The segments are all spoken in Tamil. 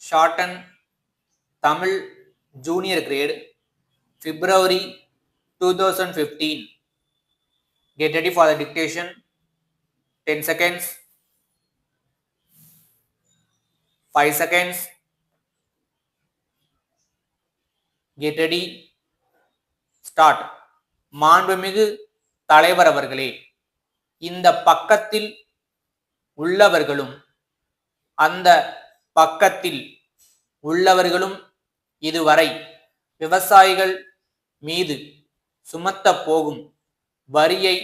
Shorten Tamil Junior Grade, February 2015. Get ready for the dictation. 10 seconds, 5 seconds. Get ready. Start. மாண்புமிகு தலைவர் அவர்களே, இந்த பக்கத்தில் உள்ளவர்களும் அந்த பக்கத்தில் உள்ளவர்களும் இதுவரை விவசாயிகள் மீது சுமத்தப் போகும் வரியை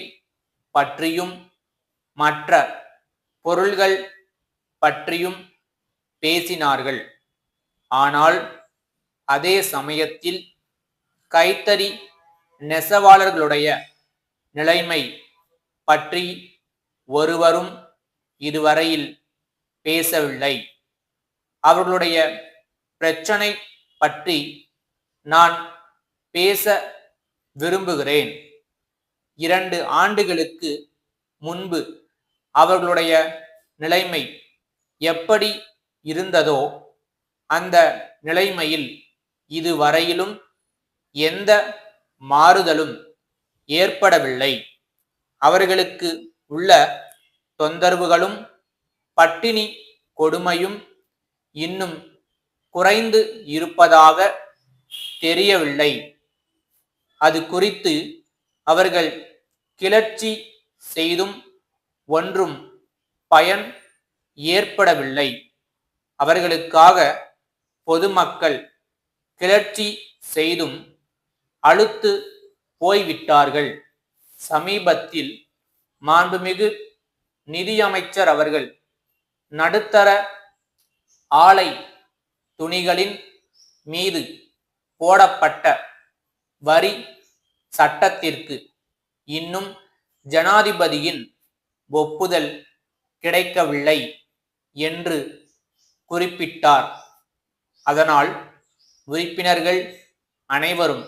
பற்றியும் மற்ற பொருள்கள் பற்றியும் பேசினார்கள். ஆனால் அதே சமயத்தில் கைத்தறி நெசவாளர்களுடைய நிலைமை பற்றி ஒருவரும் இதுவரையில் பேசவில்லை. அவர்களுடைய பிரச்சனை பற்றி நான் பேச விரும்புகிறேன். 2 ஆண்டுகளுக்கு முன்பு அவர்களுடைய நிலைமை எப்படி இருந்ததோ அந்த நிலைமையில் இதுவரையிலும் எந்த மாறுதலும் ஏற்படவில்லை. அவர்களுக்கு உள்ள தொந்தரவுகளும் பட்டினி கொடுமையும் இன்னும் குறைந்து இருப்பதாக தெரியவில்லை. அது குறித்து அவர்கள் கிளர்ச்சி செய்தும் ஒன்றும் பயன் ஏற்படவில்லை. அவர்களுக்காக பொதுமக்கள் கிளர்ச்சி செய்தும் அலுத்து போய்விட்டார்கள். சமீபத்தில் மாண்புமிகு நிதியமைச்சர் அவர்கள் நடுத்தர ஆலை துணிகளின் மீது போடப்பட்ட வரி சட்டத்திற்கு இன்னும் ஜனாதிபதியின் ஒப்புதல் கிடைக்கவில்லை என்று குறிப்பிட்டார். அதனால் உறுப்பினர்கள் அனைவரும்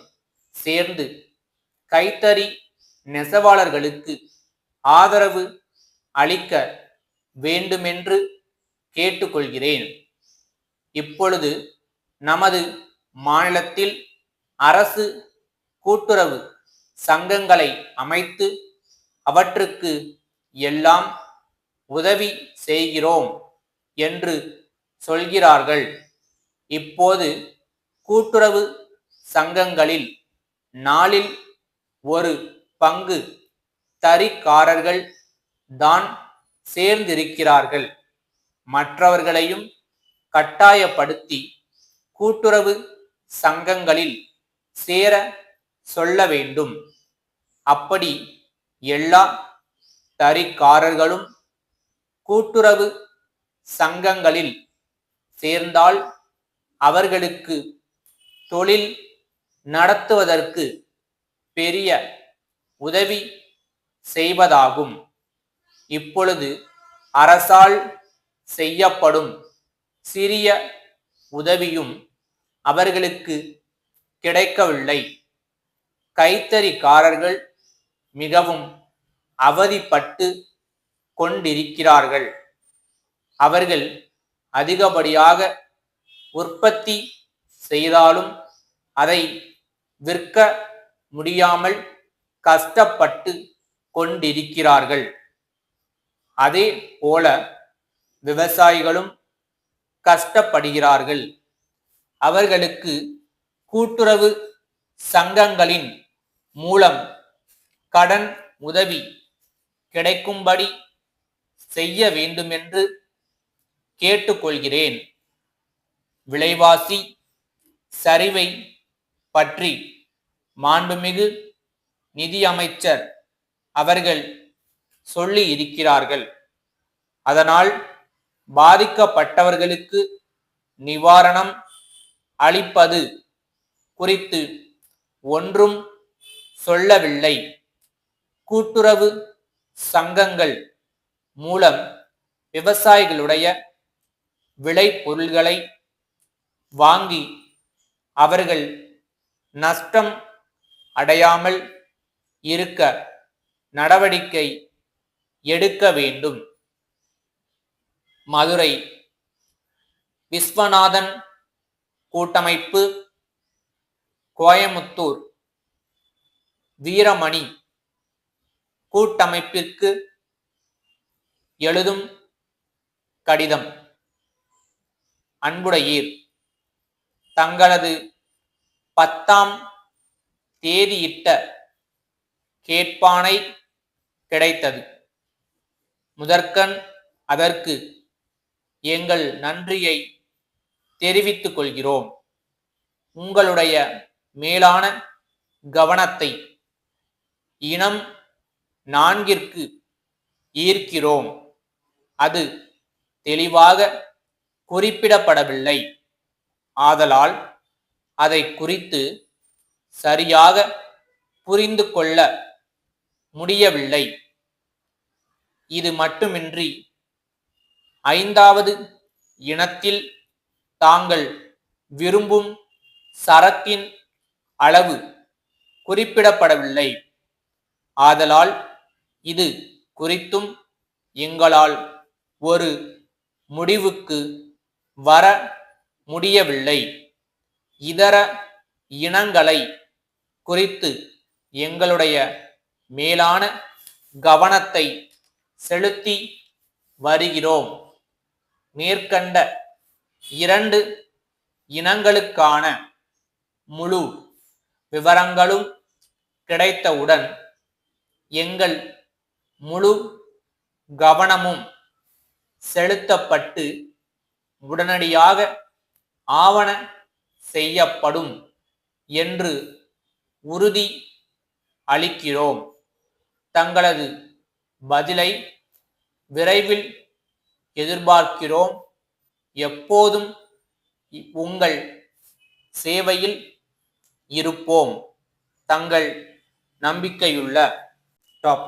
சேர்ந்து கைத்தறி நெசவாளர்களுக்கு ஆதரவு அளிக்க வேண்டுமென்று கேட்டுக்கொள்கிறேன். இப்பொழுது நமது மாநிலத்தில் அரசு கூட்டுறவு சங்கங்களை அமைத்து அவற்றுக்கு எல்லாம் உதவி செய்கிறோம் என்று சொல்கிறார்கள். இப்போது கூட்டுறவு சங்கங்களில் 4இல் 1 பங்கு தறிக்காரர்கள் தான் சேர்ந்திருக்கிறார்கள். மற்றவர்களையும் கட்டாயப்படுத்தி கூட்டுறவு சங்கங்களில் சேர சொல்ல வேண்டும். அப்படி எல்லா தறிக்காரர்களும் கூட்டுறவு சங்கங்களில் சேர்ந்தால் அவர்களுக்கு தொழில் நடத்துவதற்கு பெரிய உதவி செய்வதாகும். இப்பொழுது அரசால் செய்யப்படும் சிறிய உதவியும் அவர்களுக்கு கிடைக்கவில்லை. கைத்தறிக்காரர்கள் மிகவும் அவதிப்பட்டு கொண்டிருக்கிறார்கள். அவர்கள் அதிகப்படியாக உற்பத்தி செய்தாலும் அதை விற்க முடியாமல் கஷ்டப்பட்டு கொண்டிருக்கிறார்கள். அதே போல விவசாயிகளும் கஷ்டப்படுகிறார்கள். அவர்களுக்கு கூட்டுறவு சங்கங்களின் மூலம் கடன் உதவி கிடைக்கும்படி செய்ய வேண்டுமென்று கேட்டுக்கொள்கிறேன். விலைவாசி சரிவை பற்றி மாண்புமிகு நிதியமைச்சர் அவர்கள் சொல்லி இருக்கிறார்கள். அதனால் பாதிக்கப்பட்டவர்களுக்கு நிவாரணம் அளிப்பது குறித்து ஒன்றும் சொல்லவில்லை. கூட்டுறவு சங்கங்கள் மூலம் விவசாயிகளுடைய விளைபொருள்களை வாங்கி அவர்கள் நஷ்டம் அடையாமல் இருக்க நடவடிக்கை எடுக்க வேண்டும். மதுரை விஸ்வநாதன் கூட்டமைப்பு, கோயமுத்தூர் வீரமணி கூட்டமைப்பிற்கு எழுதும் கடிதம். அன்புடையீர், தங்களது 10ஆம் தேதியிட்ட கேட்பானை கிடைத்தது. முதற்கண் அதற்கு எங்கள் நன்றியை தெரிவித்துக் கொள்கிறோம். உங்களுடைய மேலான கவனத்தை இனம் 4ற்கு ஈர்க்கிறோம். அது தெளிவாக குறிப்பிடப்படவில்லை. ஆதலால் அதை குறித்து சரியாக புரிந்து கொள்ள முடியவில்லை. இது மட்டுமின்றி 5வது இனத்தில் தாங்கள் விரும்பும் சரக்கின் அளவு குறிப்பிடப்படவில்லை. ஆதலால் இது குறித்தும் எங்களால் ஒரு முடிவுக்கு வர முடியவில்லை. இதர இனங்களை குறித்து எங்களுடைய மேலான கவனத்தை செலுத்தி வருகிறோம். மேற்கண்ட 2 இனங்களுக்கான முழு விவரங்களும் கிடைத்தவுடன் எங்கள் முழு கவனமும் செலுத்தப்பட்டு உடனடியாக ஆவண செய்யப்படும் என்று உறுதி அளிக்கிறோம். தங்களது பதிலை விரைவில் எதிர்பார்க்கிறோம். எப்போதும் உங்கள் சேவையில் இருப்போம். தங்கள் நம்பிக்கையுள்ள டாப்